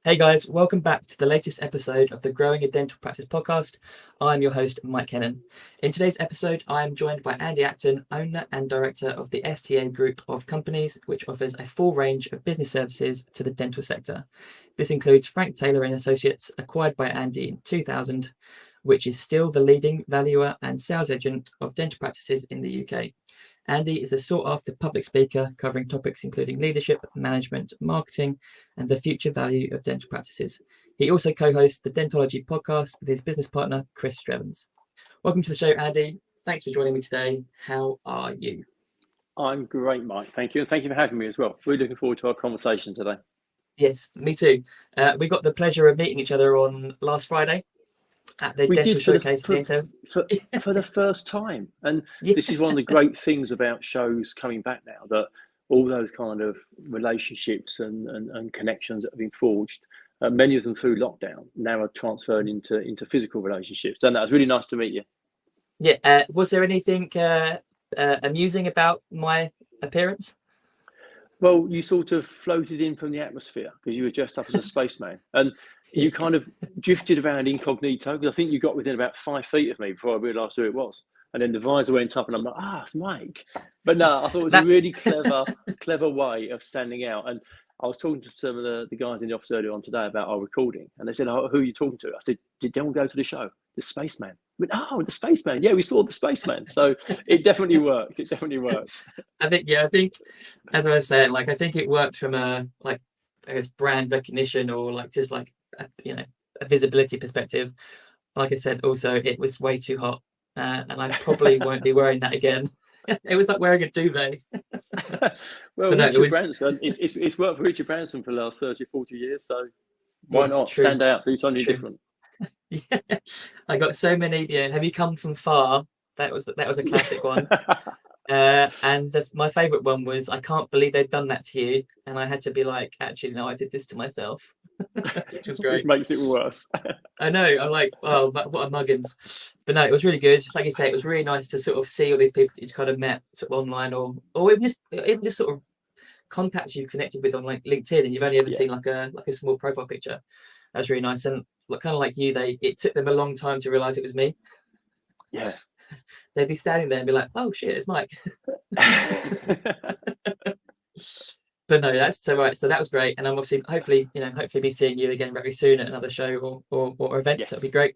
Hey guys, welcome back to the latest episode of the Growing a Dental Practice podcast. I'm your host, Mike Kennan. In today's episode, I am joined by Andy Acton, owner and director of the FTA group of companies, which offers a full range of business services to the dental sector. This includes Frank Taylor and Associates, acquired by Andy in 2000, which is still the leading valuer and sales agent of dental practices in the UK. Andy is a sought-after public speaker covering topics including leadership, management, marketing, and the future value of dental practices. He also co-hosts the Dentology podcast with his business partner, Chris Strevens. Welcome to the show, Andy. Thanks for joining me today. How are you? I'm great, Mike. Thank you. And thank you for having me as well. Really looking forward to our conversation today. Yes, me too. We got the pleasure of meeting each other on last Friday at the dental showcase for the first time. And this is one of the great things about shows coming back now, that all those kind of relationships and connections that have been forged, many of them through lockdown, now are transferred into physical relationships. And that was really nice to meet you. Yeah. Was there anything amusing about my appearance? Well, you sort of floated in from the atmosphere because you were dressed up as a spaceman, and you kind of drifted around incognito, because I think you got within about 5 feet of me before I realised who it was. And then the visor went up and I'm like, it's Mike. But no, I thought it was a really clever way of standing out. And I was talking to some of the guys in the office earlier on today about our recording, and they said, who are you talking to? I said, did anyone go to the show? The spaceman. Went, the spaceman. Yeah, we saw the spaceman. So it definitely worked. I think, as I was saying, I think it worked from a brand recognition or a visibility perspective. Like I said, also it was way too hot, and I probably won't be wearing that again. It was like wearing a duvet. Well, no, Richard Branson, it's worked for Richard Branson for the last 30, 40 years. So why not stand out, do something different? Yeah, I got so many. Have you come from far? That was a classic one. And my favourite one was, I can't believe they've done that to you, and I had to be like, actually, no, I did this to myself, which was great. Which makes it worse. I know. I'm like, oh, what a muggins. But no, it was really good. Like you say, it was really nice to sort of see all these people that you kind of met sort of online, or even just sort of contacts you've connected with on like LinkedIn, and you've only ever seen like a small profile picture. That's really nice. And kind of like you, it took them a long time to realise it was me. Yeah. They'd be standing there and be like, oh shit, it's Mike. But no, that's so right. So that was great. And I'm obviously hopefully be seeing you again very soon at another show or event. Yes. That'd be great.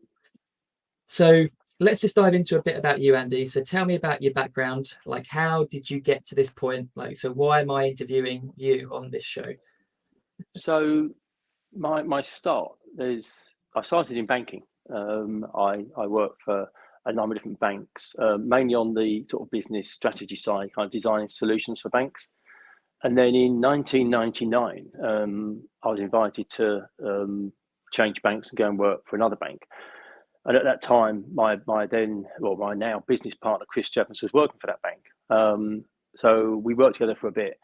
So let's just dive into a bit about you, Andy. So tell me about your background. Like, how did you get to this point? So why am I interviewing you on this show? So my start I started in banking. I worked for a number of different banks, mainly on the sort of business strategy side, kind of designing solutions for banks. And then in 1999, I was invited to change banks and go and work for another bank. And at that time, my now business partner, Chris Strevens, was working for that bank. So we worked together for a bit.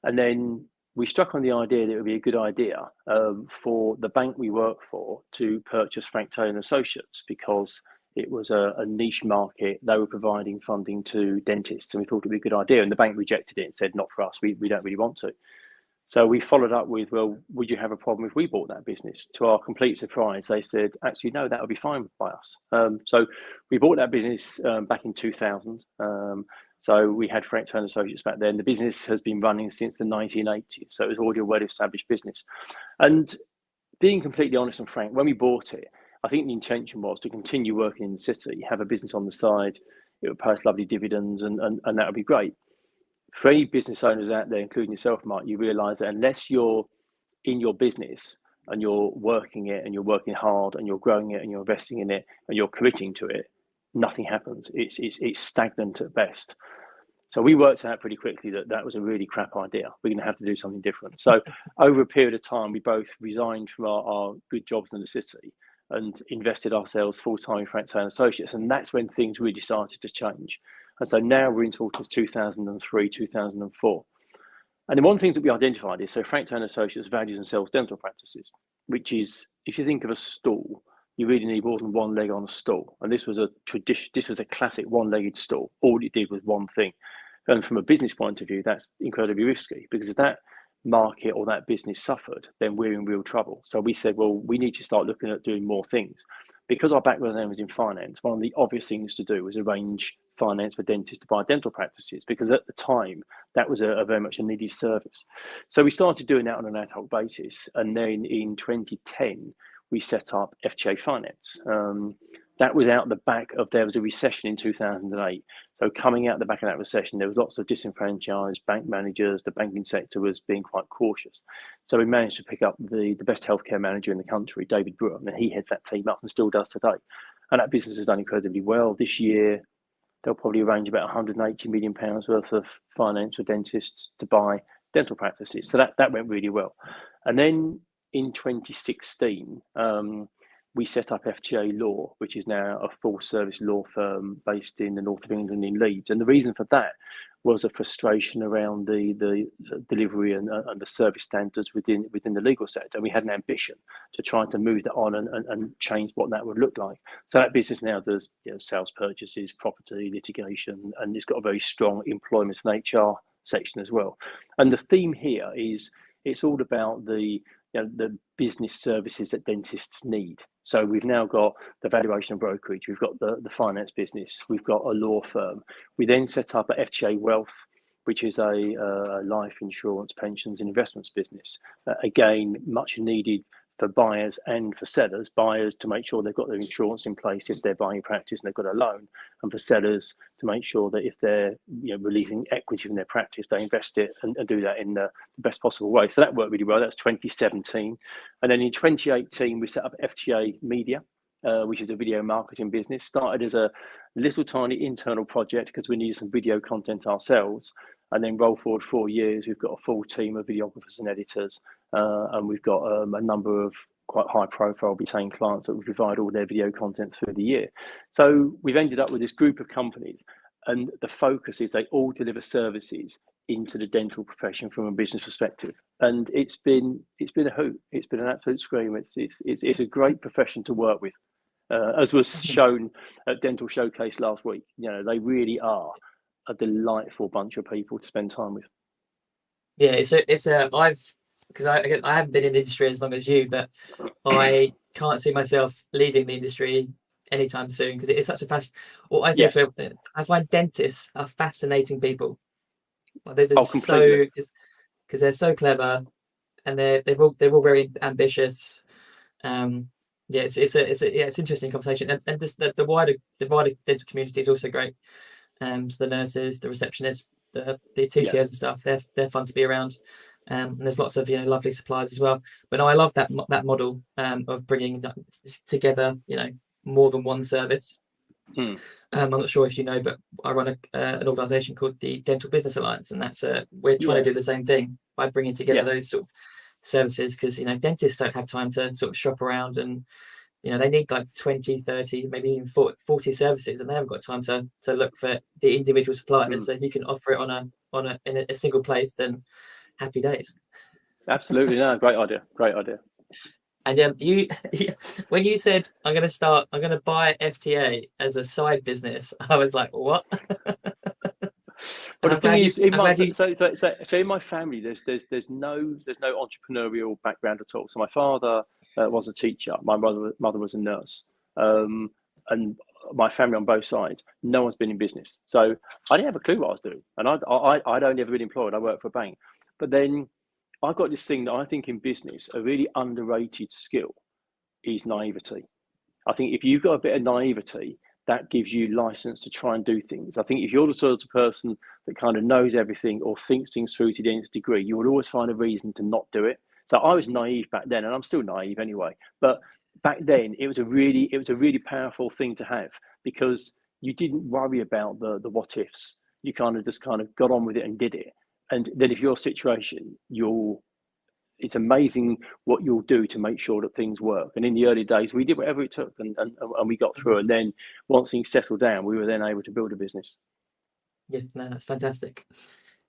And then we struck on the idea that it would be a good idea for the bank we work for to purchase Frank Taylor and Associates, because it was a niche market. They were providing funding to dentists, and we thought it would be a good idea. And the bank rejected it and said, not for us, we don't really want to. So we followed up with, well, would you have a problem if we bought that business? To our complete surprise, they said, actually, no, that would be fine by us. So we bought that business back in 2000. So we had Frank Taylor Associates back then. The business has been running since the 1980s. So it was already a well-established business. And being completely honest and frank, when we bought it, I think the intention was to continue working in the city, have a business on the side, it would pay us lovely dividends, and that would be great. For any business owners out there, including yourself, Mark, you realise that unless you're in your business and you're working it and you're working hard and you're growing it and you're investing in it and you're committing to it, nothing happens. It's stagnant at best. So we worked out pretty quickly that was a really crap idea. We're going to have to do something different. So over a period of time, we both resigned from our good jobs in the city and invested ourselves full-time in Frank Taylor Associates. And that's when things really started to change. And so now we're in sort of 2003, 2004. And the one thing that we identified is, so Frank Taylor Associates values and sells dental practices, which is, if you think of a stool, you really need more than one leg on a stool. And this was a tradition, this was a classic one-legged stool. All it did was one thing. And from a business point of view, that's incredibly risky, because if that market or that business suffered, then we're in real trouble. So we said, well, we need to start looking at doing more things. Because our background was in finance, one of the obvious things to do was arrange finance for dentists to buy dental practices, because at the time that was a very much a needed service. So we started doing that on an ad hoc basis, and then in 2010 we set up FTA Finance. That was out the back of, there was a recession in 2008. So coming out the back of that recession, there was lots of disenfranchised bank managers. The banking sector was being quite cautious. So we managed to pick up the best healthcare manager in the country, David Brewer, and he heads that team up and still does today. And that business has done incredibly well. This year, they'll probably arrange about £180 million worth of finance for dentists to buy dental practices. So that went really well. And then in 2016, we set up FTA Law, which is now a full-service law firm based in the north of England in Leeds. And the reason for that was a frustration around the delivery and the service standards within the legal sector. And we had an ambition to try to move that on and change what that would look like. So that business now does sales purchases, property, litigation, and it's got a very strong employment and HR section as well. And the theme here is it's all about the business services that dentists need. So we've now got the valuation and brokerage, we've got the finance business, we've got a law firm. We then set up a FTA Wealth, which is a life insurance, pensions and investments business. Again, much needed for buyers and for sellers. Buyers to make sure they've got their insurance in place if they're buying practice and they've got a loan, and for sellers to make sure that if they're releasing equity from their practice, they invest it and do that in the best possible way. So that worked really well. That's 2017. And then in 2018, we set up FTA Media, which is a video marketing business. Started as a little tiny internal project because we needed some video content ourselves. And then roll forward 4 years, we've got a full team of videographers and editors, and we've got a number of quite high profile retained clients that we provide all their video content through the year. So we've ended up with this group of companies, and the focus is they all deliver services into the dental profession from a business perspective. And it's been a hoot. It's been an absolute scream. It's a great profession to work with. As was shown at Dental Showcase last week, they really are a delightful bunch of people to spend time with. Yeah, because I haven't been in the industry as long as you, but I can't see myself leaving the industry anytime soon because it is such a I find dentists are fascinating people. They're just because they're so clever, and they're all very ambitious. It's an interesting conversation, and just the wider dental community is also great. So the nurses, the receptionists, the TCOs and stuff, they're fun to be around. And there's lots of lovely suppliers as well. But no, I love that model of bringing together more than one service. I'm not sure if you know, but I run an organisation called the Dental Business Alliance, and that's we're trying to do the same thing by bringing together those sort of services, because dentists don't have time to sort of shop around, and they need like 20, 30, maybe even 40 services, and they haven't got time to look for the individual suppliers. So if you can offer it in a single place, then happy days. Absolutely, no, great idea. And you when you said I'm going to buy FTA as a side business, I was like, what? Well, the thing is, so in my family, there's no entrepreneurial background at all. So my father was a teacher, my mother was a nurse, and my family on both sides, no one's been in business. So I didn't have a clue what I was doing, and I'd only ever been employed. I worked for a bank, but then I got this thing that I think in business, a really underrated skill is naivety. I think if you've got a bit of naivety, that gives you license to try and do things. I think if you're the sort of person that kind of knows everything or thinks things through to the nth degree, you will always find a reason to not do it. So I was naive back then, and I'm still naive anyway. But back then, it was a really powerful thing to have, because you didn't worry about the what ifs. You kind of just got on with it and did it. And then if your situation, it's amazing what you'll do to make sure that things work. And in the early days, we did whatever it took, and we got through. And then once things settled down, we were then able to build a business. Yeah, no, that's fantastic.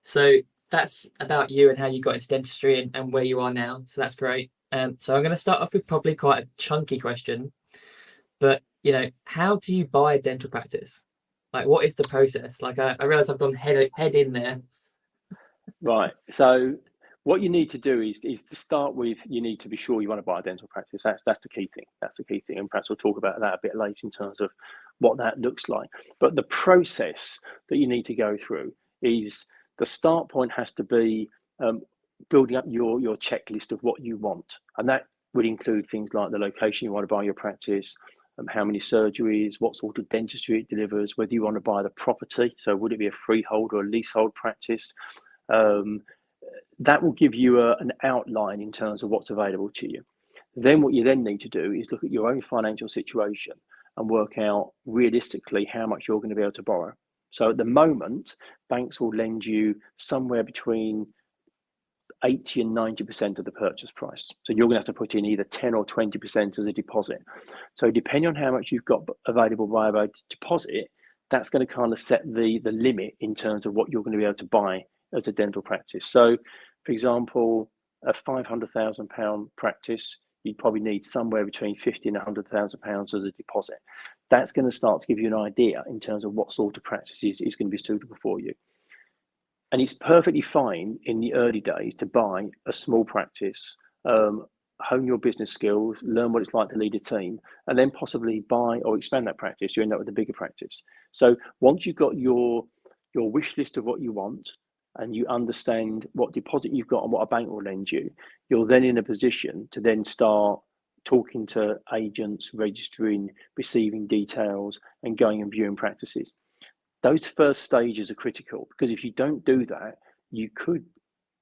So that's about you and how you got into dentistry and where you are now. So that's great. So I'm going to start off with probably quite a chunky question, but how do you buy a dental practice? Like, what is the process? Like, I realize I've gone head in there. Right. So what you need to do is to start with, you need to be sure you want to buy a dental practice. That's the key thing. That's the key thing. And perhaps we'll talk about that a bit later in terms of what that looks like. But the process that you need to go through is the start point has to be building up your checklist of what you want. And that would include things like the location you want to buy your practice, how many surgeries, what sort of dentistry it delivers, whether you want to buy the property. So would it be a freehold or a leasehold practice? That will give you an outline in terms of what's available to you. Then what you then need to do is look at your own financial situation and work out realistically how much you're going to be able to borrow. So at the moment, banks will lend you somewhere between 80 and 90% of the purchase price. So you're going to have to put in either 10 or 20% as a deposit. So depending on how much you've got available via a deposit, that's going to kind of set the limit in terms of what you're going to be able to buy as a dental practice. So, for example, a £500,000 practice, you'd probably need somewhere between £50,000 and £100,000 as a deposit. That's going to start to give you an idea in terms of what sort of practice is going to be suitable for you. And it's perfectly fine in the early days to buy a small practice, hone your business skills, learn what it's like to lead a team, and then possibly buy or expand that practice. You end up with a bigger practice. So once you've got your wish list of what you want, and you understand what deposit you've got and what a bank will lend you, you're then in a position to then start talking to agents, registering, receiving details, and going and viewing practices. Those first stages are critical, because if you don't do that, you could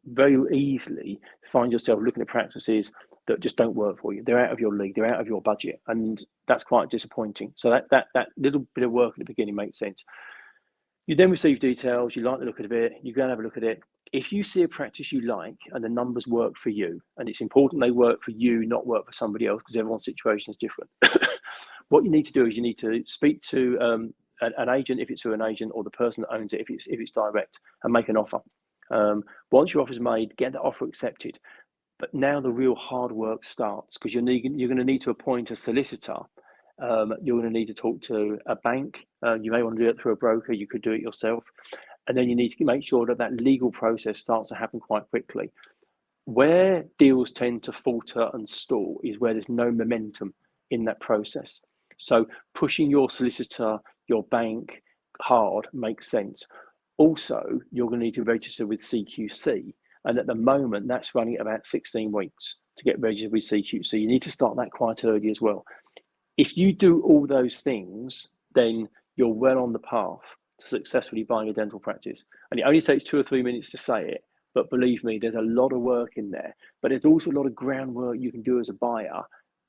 very easily find yourself looking at practices that just don't work for you. They're out of your league, they're out of your budget, and that's quite disappointing. So that little bit of work at the beginning makes sense. You then receive details, you like the look of it, you go and have a look at it. If you see a practice you like and the numbers work for you, and it's important they work for you, not work for somebody else, because everyone's situation is different. What you need to do is you need to speak to an agent, if it's through an agent, or the person that owns it, if it's direct, and make an offer. Once your offer's made, get that offer accepted. But now the real hard work starts, because you're going to need to appoint a solicitor. You're going to need to talk to a bank. You may want to do it through a broker. You could do it yourself. And then you need to make sure that legal process starts to happen quite quickly. Where deals tend to falter and stall is where there's no momentum in that process. So pushing your solicitor, your bank hard makes sense. Also, you're going to need to register with CQC. And at the moment, that's running at about 16 weeks to get registered with CQC. So you need to start that quite early as well. If you do all those things, then you're well on the path to successfully buying a dental practice. And it only takes 2 or 3 minutes to say it, but believe me, there's a lot of work in there. But there's also a lot of groundwork you can do as a buyer.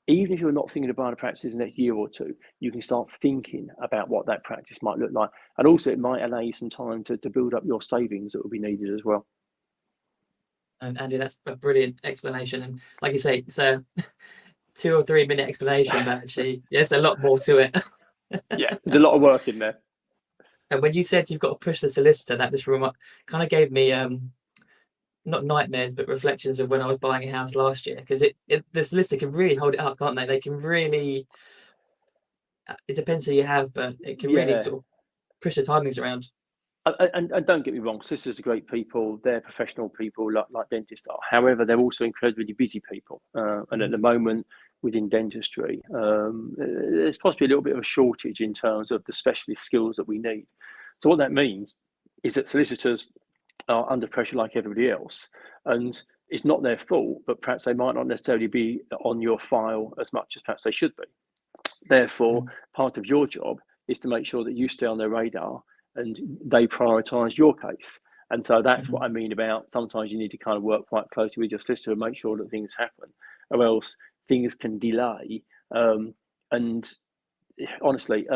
Even if you're not thinking of buying a practice in the next year or two, you can start thinking about what that practice might look like. And also it might allow you some time to build up your savings that will be needed as well. And Andy, that's a brilliant explanation. And like you say, it's a 2 or 3 minute explanation, but actually there's a lot more to it. Yeah, there's a lot of work in there. And when you said you've got to push the solicitor, that just kind of gave me not nightmares, but reflections of when I was buying a house last year, because the solicitor can really hold it up, can't they? They can really, it depends who you have, but it can really sort of push the timings around. And don't get me wrong, solicitors are great people. They're professional people like dentists are. However, they're also incredibly busy people. And at the moment within dentistry, there's possibly a little bit of a shortage in terms of the specialist skills that we need. So what that means is that solicitors are under pressure like everybody else. And it's not their fault, but perhaps they might not necessarily be on your file as much as perhaps they should be. Therefore, part of your job is to make sure that you stay on their radar and they prioritise your case. And so that's what I mean about sometimes you need to kind of work quite closely with your solicitor and make sure that things happen, or else things can delay. And honestly,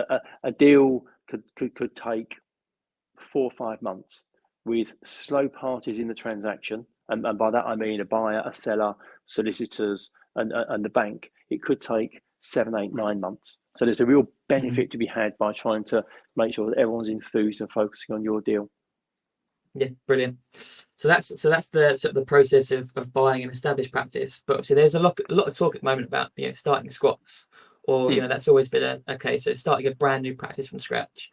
a deal could take 4 or 5 months with slow parties in the transaction. And by that, I mean a buyer, a seller, solicitors, and the bank. It could take 7, 8, 9 months. So there's a real benefit to be had by trying to make sure that everyone's enthused and focusing on your deal. Yeah, brilliant. So that's the sort of the process of buying an established practice. But obviously there's a lot of talk at the moment about starting squats, or that's always been a case. So starting a brand new practice from scratch.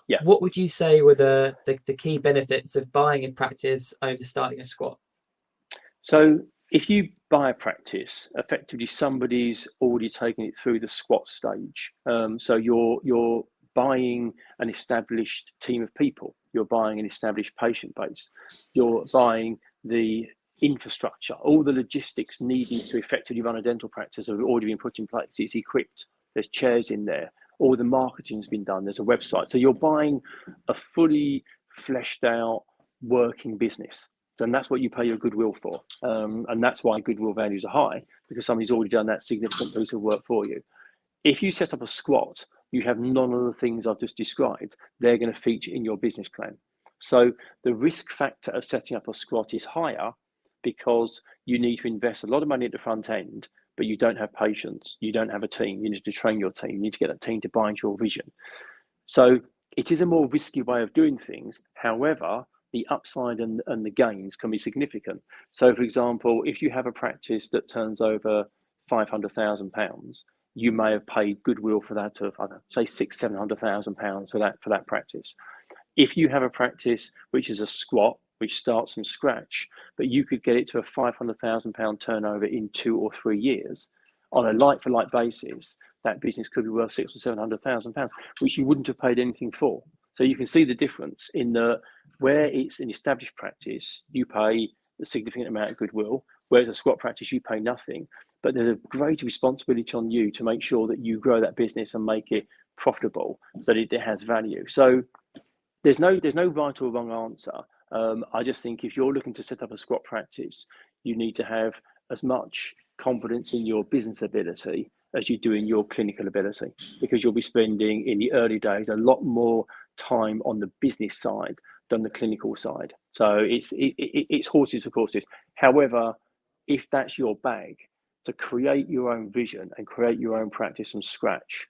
Yeah. What would you say were the key benefits of buying a practice over starting a squat? So if you buy a practice, effectively somebody's already taken it through the squat stage. So you're buying an established team of people. You're buying an established patient base. You're buying the infrastructure, all the logistics needed to effectively run a dental practice have already been put in place. It's equipped. There's chairs in there. All the marketing's been done. There's a website. So you're buying a fully fleshed out working business. And that's what you pay your goodwill for. And that's why goodwill values are high, because somebody's already done that significant piece of work for you. If you set up a squat, you have none of the things I've just described. They're going to feature in your business plan. So the risk factor of setting up a squat is higher because you need to invest a lot of money at the front end, but you don't have patience, you don't have a team, you need to train your team, you need to get that team to buy into your vision. So it is a more risky way of doing things. However, the upside and the gains can be significant. So for example, if you have a practice that turns over £500,000, you may have paid goodwill for that of, I don't know, say £600,000-700,000 for that practice. If you have a practice which is a squat, which starts from scratch, but you could get it to a £500,000 turnover in 2 or 3 years, on a like-for-like basis, that business could be worth £600,000 or £700,000, which you wouldn't have paid anything for. So you can see the difference in the where it's an established practice, you pay a significant amount of goodwill, whereas a squat practice, you pay nothing. But there's a greater responsibility on you to make sure that you grow that business and make it profitable so that it has value. So there's no right or wrong answer. I just think if you're looking to set up a squat practice, you need to have as much confidence in your business ability as you do in your clinical ability, because you'll be spending in the early days a lot more time on the business side than the clinical side. So it's horses for courses. However, if that's your bag, to create your own vision and create your own practice from scratch,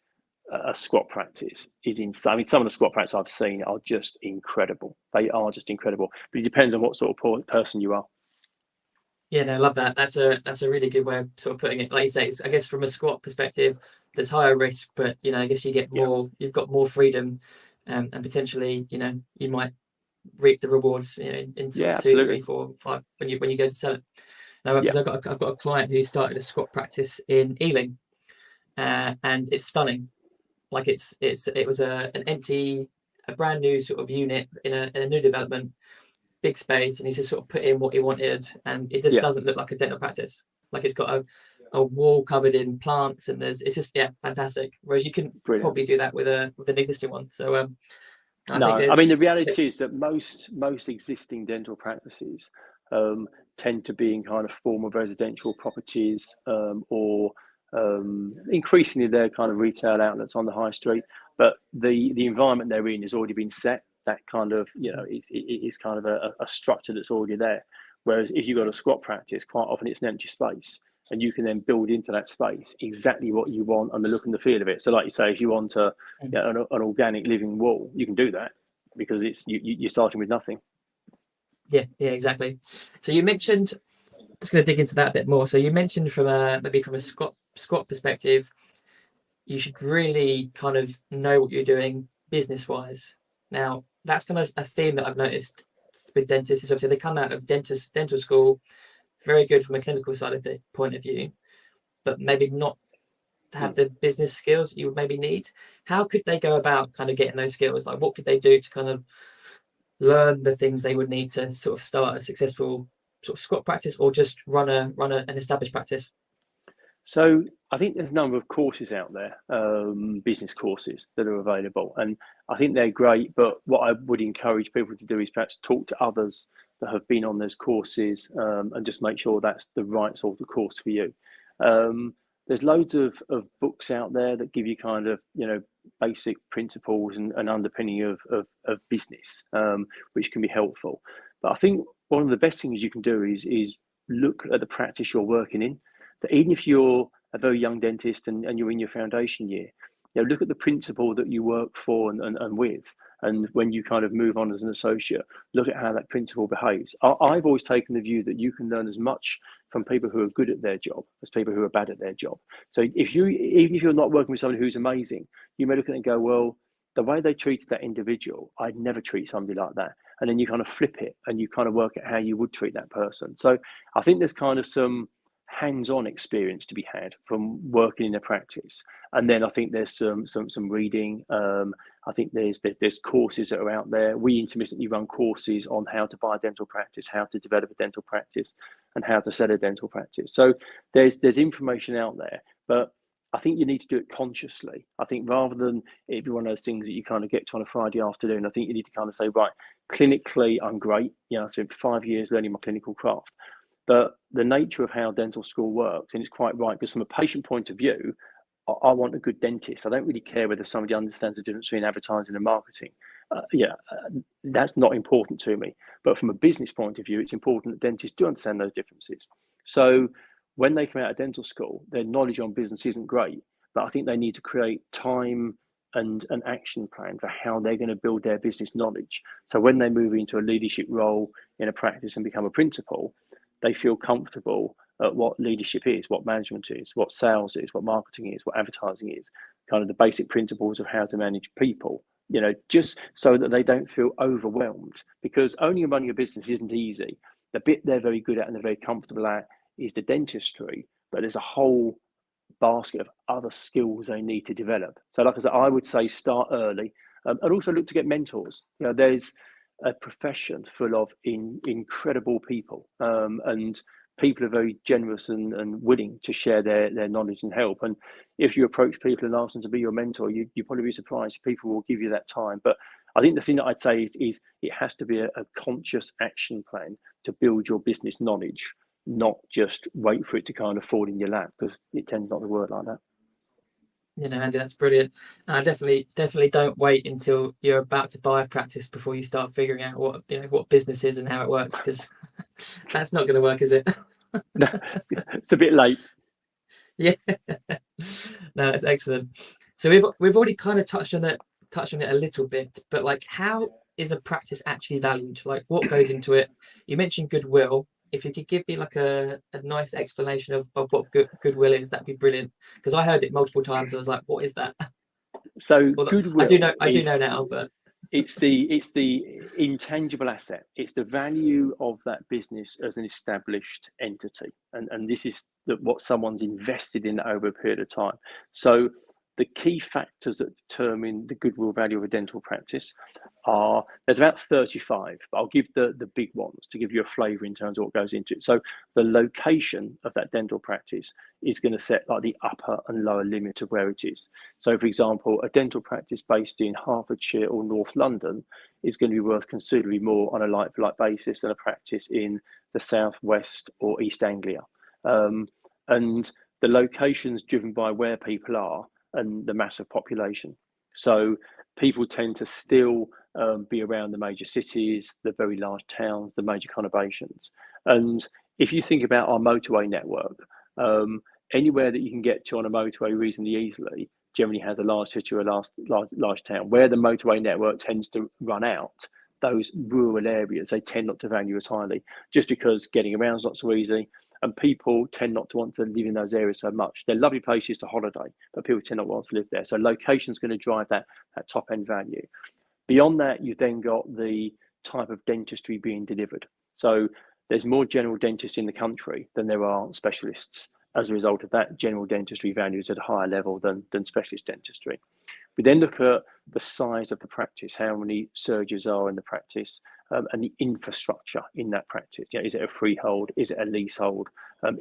a squat practice is insane. I mean, some of the squat practices I've seen are just incredible. They are just incredible. But it depends on what sort of person you are. Yeah, no, I love that. That's a really good way of sort of putting it. Like you say, I guess from a squat perspective, there's higher risk, but I guess you get more. You've got more freedom, and potentially, you might reap the rewards, in sort of 2, 3, 4, 5 when you go to sell it. Now, because I've got a client who started a squat practice in Ealing, and it's stunning. Like it was an empty, a brand new sort of unit in a new development, big space, and he's just sort of put in what he wanted, and it just doesn't look like a dental practice. Like it's got a wall covered in plants, and it's just fantastic. Whereas you can probably do that with an existing one. So I mean the reality is that most existing dental practices tend to be in kind of form of residential properties, or increasingly they're kind of retail outlets on the high street, but the environment they're in has already been set. That kind of it's kind of a structure that's already there. Whereas if you've got a squat practice, quite often it's an empty space, and you can then build into that space exactly what you want and the look and the feel of it. So like you say, if you want an organic living wall, you can do that because you're starting with nothing. Yeah, exactly. So you mentioned, just going to dig into that a bit more. So you mentioned maybe from a squat perspective, you should really kind of know what you're doing business wise. Now that's kind of a theme that I've noticed with dentists is obviously they come out of dental school, very good from a clinical side of the point of view, but maybe not have the business skills you would maybe need. How could they go about kind of getting those skills? Like what could they do to kind of learn the things they would need to sort of start a successful sort of squat practice, or just run an established practice? So I think there's a number of courses out there, business courses that are available, and I think they're great. But what I would encourage people to do is perhaps talk to others that have been on those courses, and just make sure that's the right sort of course for you. There's loads of books out there that give you kind of basic principles and underpinning of business, which can be helpful. But I think one of the best things you can do is look at the practice you're working in. That even if you're a very young dentist and you're in your foundation year, look at the principle that you work for and with. And when you kind of move on as an associate, look at how that principle behaves. I've always taken the view that you can learn as much from people who are good at their job as people who are bad at their job. So even if you're not working with somebody who's amazing, you may look at it and go, well, the way they treated that individual, I'd never treat somebody like that. and then you kind of flip it and you kind of work out how you would treat that person. So I think there's kind of some hands-on experience to be had from working in a practice, and then I think there's some reading. I think there's courses that are out there. We intermittently run courses on how to buy a dental practice, how to develop a dental practice, and how to sell a dental practice. So there's information out there, but I think you need to do it consciously. I think rather than it be one of those things that you kind of get to on a Friday afternoon, I think you need to kind of say, right, clinically, I'm great. You know, I spent 5 years learning my clinical craft. But the nature of how dental school works, and it's quite right, because from a patient point of view, I want a good dentist. I don't really care whether somebody understands the difference between advertising and marketing. That's not important to me. But from a business point of view, it's important that dentists do understand those differences. So when they come out of dental school, their knowledge on business isn't great, but I think they need to create time and an action plan for how they're going to build their business knowledge. So when they move into a leadership role in a practice and become a principal, they feel comfortable at what leadership is, what management is, what sales is, what marketing is, what advertising is, kind of the basic principles of how to manage people, you know, just so that they don't feel overwhelmed, because owning and running a business isn't easy. The bit they're very good at and they're very comfortable at is the dentistry, but there's a whole basket of other skills they need to develop. So like I said, I would say start early, and also look to get mentors. You know, there's a profession full of incredible people, and people are very generous and willing to share their knowledge and help. And if you approach people and ask them to be your mentor, you probably be surprised people will give you that time. But I think the thing that I'd say is it has to be a conscious action plan to build your business knowledge, not just wait for it to kind of fall in your lap, because it tends not to work like that. You know, Andy, that's brilliant. Definitely don't wait until you're about to buy a practice before you start figuring out what business is and how it works, because that's not going to work, is it? No, it's a bit late. Yeah. No, it's excellent. So we've already kind of touched on it a little bit, but like, how is a practice actually valued? Like, what goes into it? You mentioned Goodwill. If you could give me like a nice explanation of what Goodwill is, that'd be brilliant. Because I heard it multiple times. I was like, what is that? So Well, Goodwill, I do know now, but it's the intangible asset. It's the value of that business as an established entity, and this is what someone's invested in over a period of time. So the key factors that determine the goodwill value of a dental practice are, there's about 35, but I'll give the big ones to give you a flavour in terms of what goes into it. So the location of that dental practice is going to set like the upper and lower limit of where it is. So for example, a dental practice based in Hertfordshire or North London is going to be worth considerably more on a like-for-like basis than a practice in the South West or East Anglia. And the location's driven by where people are and the massive population. So people tend to still be around the major cities, the very large towns, the major conurbations. And if you think about our motorway network, anywhere that you can get to on a motorway reasonably easily generally has a large city or a large town. Where the motorway network tends to run out, those rural areas, they tend not to value as highly, just because getting around is not so easy. And people tend not to want to live in those areas so much. They're lovely places to holiday, but people tend not to want to live there. So location is going to drive that top end value. Beyond that, you've then got the type of dentistry being delivered. So there's more general dentists in the country than there are specialists. As a result of that, general dentistry values at a higher level than specialist dentistry. We then look at the size of the practice, how many surgeons are in the practice, and the infrastructure in that practice. You know, is it a freehold? Is it a leasehold?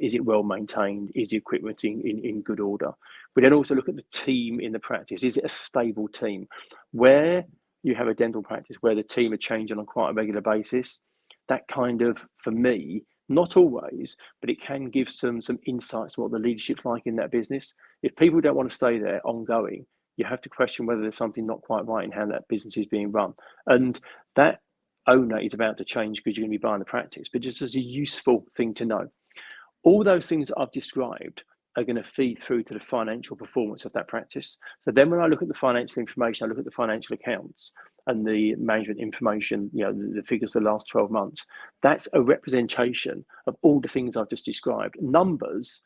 Is it well maintained? Is the equipment in good order? We then also look at the team in the practice. Is it a stable team? Where you have a dental practice where the team are changing on quite a regular basis, that kind of, for me, not always, but it can give some insights to what the leadership's like in that business. If people don't want to stay there ongoing, you have to question whether there's something not quite right in how that business is being run. And that owner is about to change because you're going to be buying the practice, but just as a useful thing to know. All those things that I've described are going to feed through to the financial performance of that practice. So then when I look at the financial information, I look at the financial accounts and the management information, you know, the figures of the last 12 months, that's a representation of all the things I've just described. Numbers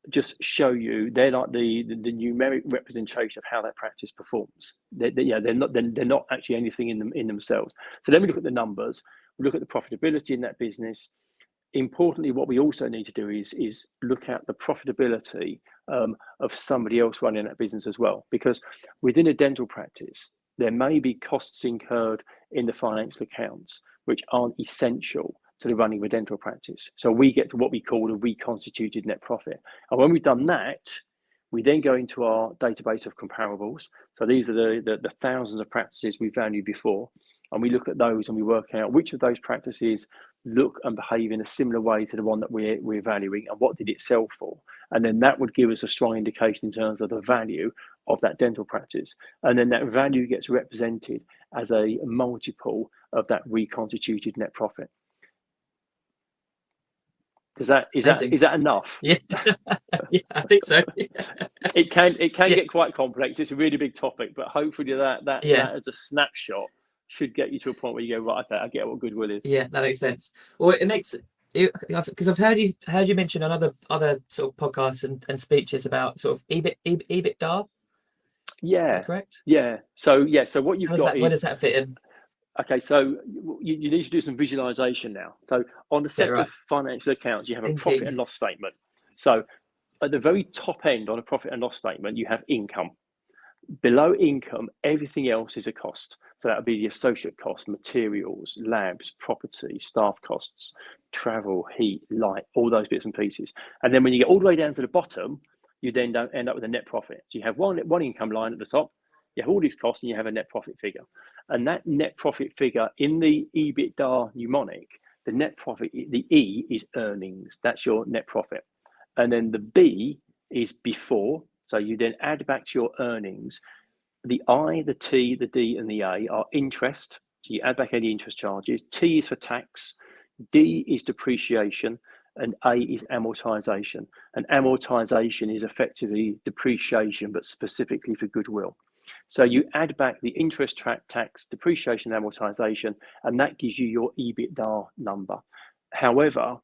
just show you, they're like the numeric representation of how that practice performs. They're not actually anything in themselves. So then we look at the numbers, we look at the profitability in that business. Importantly, what we also need to do is look at the profitability of somebody else running that business as well, because within a dental practice there may be costs incurred in the financial accounts which aren't essential to the running of a dental practice. So we get to what we call a reconstituted net profit. And when we've done that, we then go into our database of comparables. So these are the thousands of practices we valued before. And we look at those and we work out which of those practices look and behave in a similar way to the one that we're valuing, and what did it sell for. And then that would give us a strong indication in terms of the value of that dental practice. And then that value gets represented as a multiple of that reconstituted net profit. Is that enough? Yeah, yeah, I think so. It can get quite complex. It's a really big topic, but hopefully that as a snapshot should get you to a point where you go, right, okay, I get what Goodwill is. Yeah, that makes sense. Well, it makes it, because I've heard you mention on other sort of podcasts and speeches about sort of EBITDA. Yeah. Is that correct? Yeah. So what you've got is, where does that fit in? Okay, so you need to do some visualization now. So on the set of financial accounts, you have a profit and loss statement. So at the very top end on a profit and loss statement, you have income. Below income, everything else is a cost. So that would be the associate cost, materials, labs, property, staff costs, travel, heat, light, all those bits and pieces. And then when you get all the way down to the bottom, you then don't end up with a net profit. So you have one income line at the top, you have all these costs, and you have a net profit figure. And that net profit figure in the EBITDA mnemonic, the net profit, the E is earnings. That's your net profit. And then the B is before. So you then add back to your earnings. The I, the T, the D, and the A are interest. So you add back any interest charges. T is for tax. D is depreciation. And A is amortization. And amortization is effectively depreciation, but specifically for Goodwill. So you add back the interest, tax, depreciation, amortization, and that gives you your EBITDA number. However,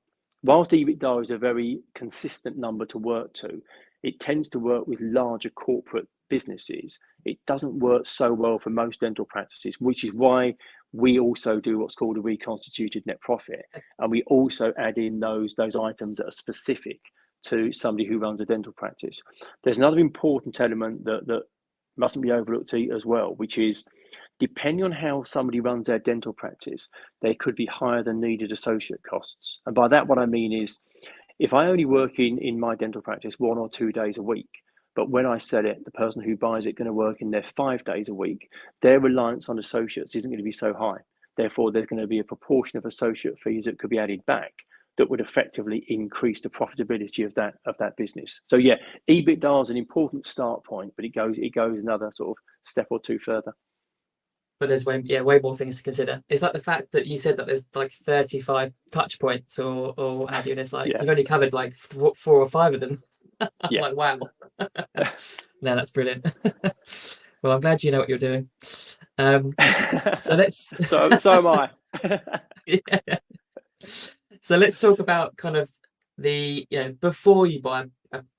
whilst EBITDA is a very consistent number to work to, it tends to work with larger corporate businesses. It doesn't work so well for most dental practices, which is why we also do what's called a reconstituted net profit. And we also add in those items that are specific to somebody who runs a dental practice. There's another important element that mustn't be overlooked as well, which is, depending on how somebody runs their dental practice, there could be higher than needed associate costs. And by that, what I mean is, if I only work in my dental practice 1 or 2 days a week, but when I sell it, the person who buys it going to work in there 5 days a week, their reliance on associates isn't going to be so high. Therefore, there's going to be a proportion of associate fees that could be added back that would effectively increase the profitability of that business. So yeah, EBITDA is an important start point, but it goes another sort of step or two further. But there's way more things to consider. It's like the fact that you said that there's like 35 touch points or what have you, and it's like you've only covered like 4 or 5 of them. I'm like, wow. No, that's brilliant. Well, I'm glad you know what you're doing. So let's. so am I. Yeah. So let's talk about kind of the, before you buy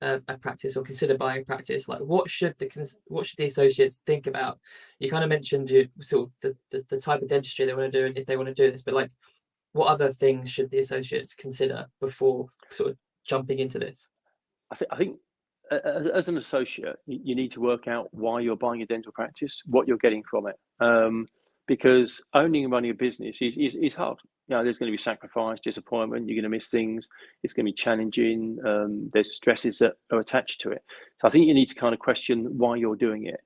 a practice or consider buying a practice, like what should the associates think about? You kind of mentioned sort of the type of dentistry they want to do and if they want to do this, but like what other things should the associates consider before sort of jumping into this? I think as an associate, you need to work out why you're buying a dental practice, what you're getting from it. Because owning and running a business is hard. There's going to be sacrifice, disappointment, you're going to miss things, it's going to be challenging, there's stresses that are attached to it. So I think you need to kind of question why you're doing it.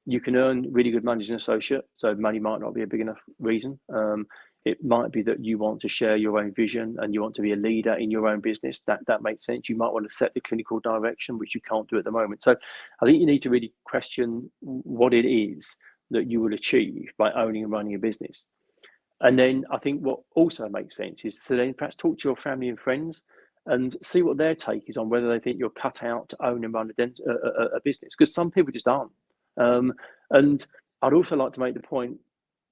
You can earn really good money as an associate, so money might not be a big enough reason. It might be that you want to share your own vision and you want to be a leader in your own business. That makes sense. You might want to set the clinical direction, which you can't do at the moment. So I think you need to really question what it is that you will achieve by owning and running a business. And then I think what also makes sense is to then perhaps talk to your family and friends and see what their take is on whether they think you're cut out to own and run a business, because some people just aren't. And I'd also like to make the point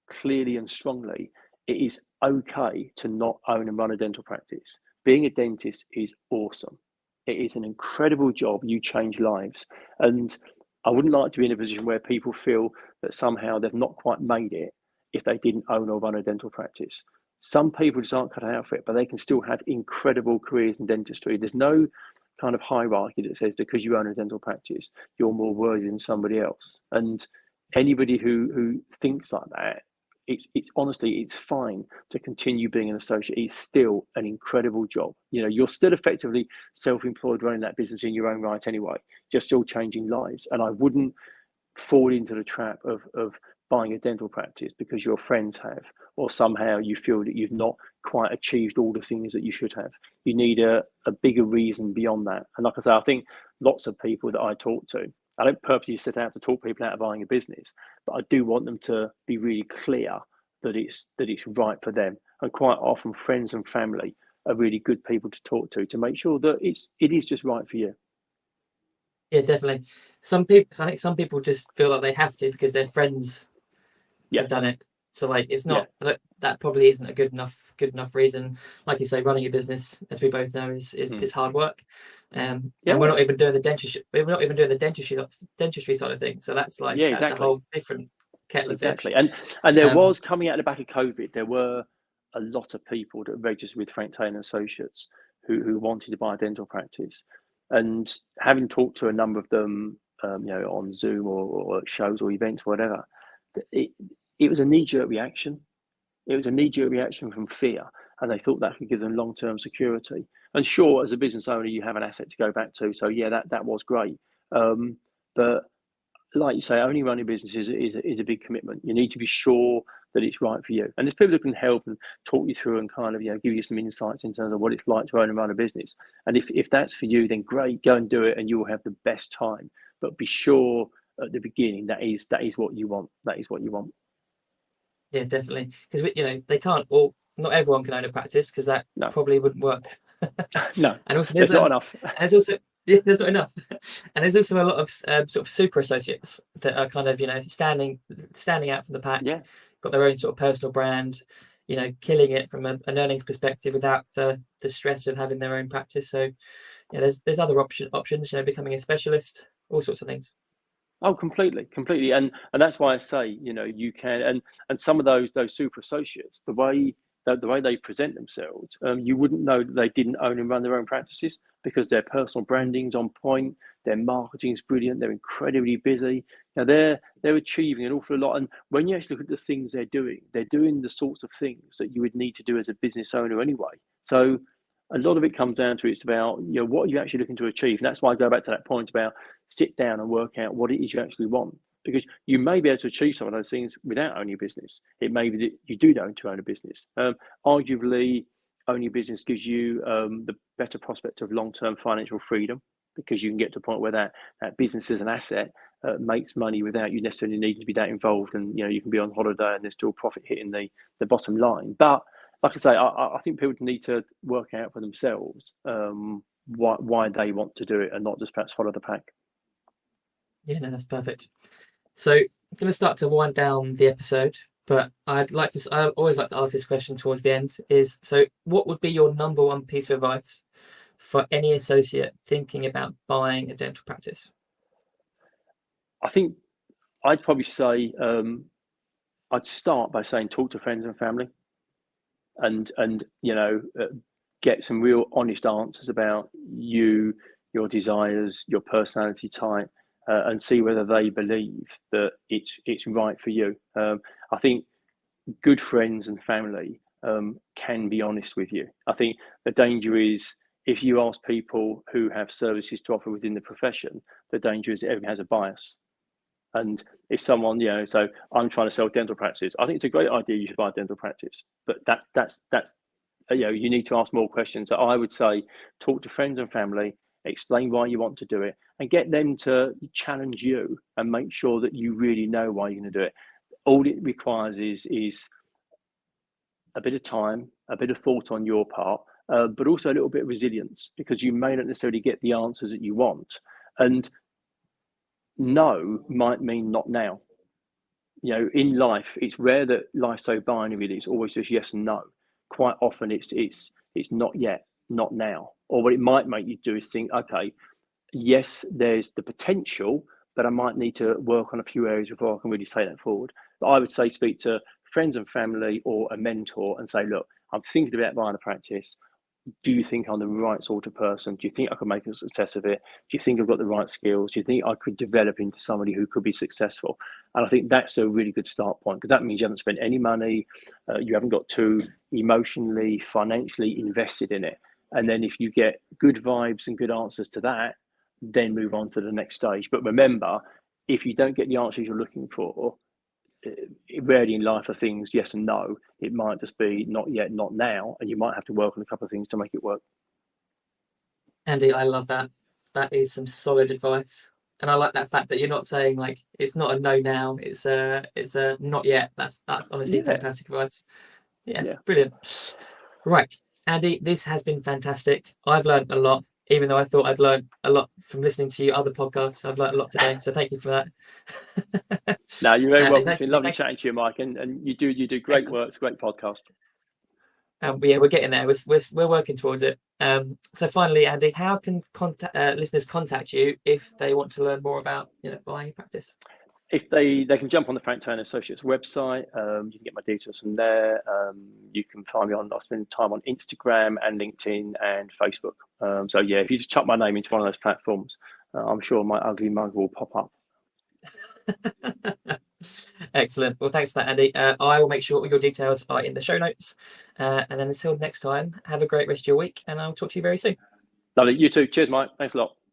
clearly and strongly, it is okay to not own and run a dental practice. Being a dentist is awesome. It is an incredible job. You change lives. And I wouldn't like to be in a position where people feel that somehow they've not quite made it if they didn't own or run a dental practice. Some people just aren't cut out for it, but they can still have incredible careers in dentistry. There's no kind of hierarchy that says because you own a dental practice, you're more worthy than somebody else. And anybody who thinks like that, it's honestly, it's fine to continue being an associate. It's still an incredible job. You know, you're still effectively self-employed running that business in your own right anyway. You're still changing lives. And I wouldn't fall into the trap of buying a dental practice because your friends have, or somehow you feel that you've not quite achieved all the things that you should have. You need a bigger reason beyond that. And like I say, I think lots of people that I talk to, I don't purposely set out to talk people out of buying a business, but I do want them to be really clear that it's right for them. And quite often friends and family are really good people to talk to make sure that it is just right for you. Yeah, definitely. I think some people just feel like they have to because their friends have done it. So like, it's not that probably isn't a good enough reason. Like you say, running a business, as we both know, is hard work. And we're not even doing the dentistry. We're not even doing the dentistry side of things. So that's like that's a whole different kettle of fish. And there was, coming out the back of COVID, there were a lot of people that registered with Frank Taylor Associates who wanted to buy a dental practice. And having talked to a number of them, on Zoom or shows or events, or whatever, it was a knee-jerk reaction. It was a knee-jerk reaction from fear, and they thought that could give them long-term security. And sure, as a business owner, you have an asset to go back to. So yeah, that was great. But like you say, only running businesses is a big commitment. You need to be sure that it's right for you. And there's people who can help and talk you through and kind of give you some insights in terms of what it's like to own and run a business. And if that's for you, then great, go and do it, and you will have the best time. But be sure at the beginning that is what you want. That is what you want. Yeah, definitely. Because they can't all. Not everyone can own a practice because that probably wouldn't work. No, and also there's not enough. There's also there's not enough, and there's also a lot of sort of super associates that are kind of standing out from the pack. Yeah, got their own sort of personal brand, killing it from an earnings perspective without the stress of having their own practice. So there's other options. Becoming a specialist, all sorts of things. Oh, completely, and that's why I say you can, and some of those super associates, the way they present themselves, you wouldn't know that they didn't own and run their own practices because their personal branding's on point, their marketing's brilliant, they're incredibly busy. Now they're achieving an awful lot, and when you actually look at the things they're doing the sorts of things that you would need to do as a business owner anyway. So a lot of it comes down to it's about what are you actually looking to achieve, and that's why I go back to that point about sit down and work out what it is you actually want, because you may be able to achieve some of those things without owning a business. It may be that you do need to own a business. Arguably, owning a business gives you the better prospect of long-term financial freedom, because you can get to a point where that business as an asset makes money without you necessarily needing to be that involved, and you can be on holiday and there's still profit hitting the bottom line. But like I say, I think people need to work out for themselves why they want to do it and not just perhaps follow the pack. Yeah, no, that's perfect. So I'm going to start to wind down the episode, but I always like to ask this question towards the end so what would be your number one piece of advice for any associate thinking about buying a dental practice? I think I'd probably say I'd start by saying talk to friends and family and get some real honest answers about you, your desires, your personality type, and see whether they believe that it's right for you. I think good friends and family can be honest with you. I think the danger is if you ask people who have services to offer within the profession, the danger is that everyone has a bias. And if someone, so I'm trying to sell dental practice, I think it's a great idea you should buy a dental practice, but that's you need to ask more questions. So I would say talk to friends and family, explain why you want to do it, and get them to challenge you and make sure that you really know why you're going to do it. All it requires is a bit of time, a bit of thought on your part, but also a little bit of resilience, because you may not necessarily get the answers that you want. And no might mean not now. In life, it's rare that life's so binary that it's always just yes and no. Quite often it's not yet. not now. Or what it might make you do is think, okay, yes, there's the potential, but I might need to work on a few areas before I can really take that forward. But I would say speak to friends and family or a mentor and say, look, I'm thinking about buying a practice. Do you think I'm the right sort of person? Do you think I could make a success of it? Do you think I've got the right skills? Do you think I could develop into somebody who could be successful? And I think that's a really good start point, because that means you haven't spent any money, you haven't got too emotionally, financially invested in it. And then if you get good vibes and good answers to that, then move on to the next stage. But remember, if you don't get the answers you're looking for, rarely in life are things yes and no. It might just be not yet, not now, and you might have to work on a couple of things to make it work. Andy, I love that. That is some solid advice, and I like that fact that you're not saying like it's not a no now. It's a not yet. That's honestly fantastic advice. Yeah, brilliant. Right, Andy, this has been fantastic. I've learned a lot, even though I thought I'd learned a lot from listening to you other podcasts. I've learned a lot today, so thank you for that. No, you're very welcome. It's been lovely chatting to you, Mike, and you do great Excellent. work. It's a great podcast. Yeah, we're getting there. We're working towards it. So finally, Andy, how can listeners contact you if they want to learn more about buying a practice? If they can jump on the Frank Turner Associates website, you can get my details from there. You can find me I spend time on Instagram and LinkedIn and Facebook. So yeah, if you just chuck my name into one of those platforms, I'm sure my ugly mug will pop up. Excellent. Well, thanks for that, Andy. I will make sure all your details are in the show notes. And then until next time, have a great rest of your week, and I'll talk to you very soon. Lovely. You too. Cheers, Mike. Thanks a lot.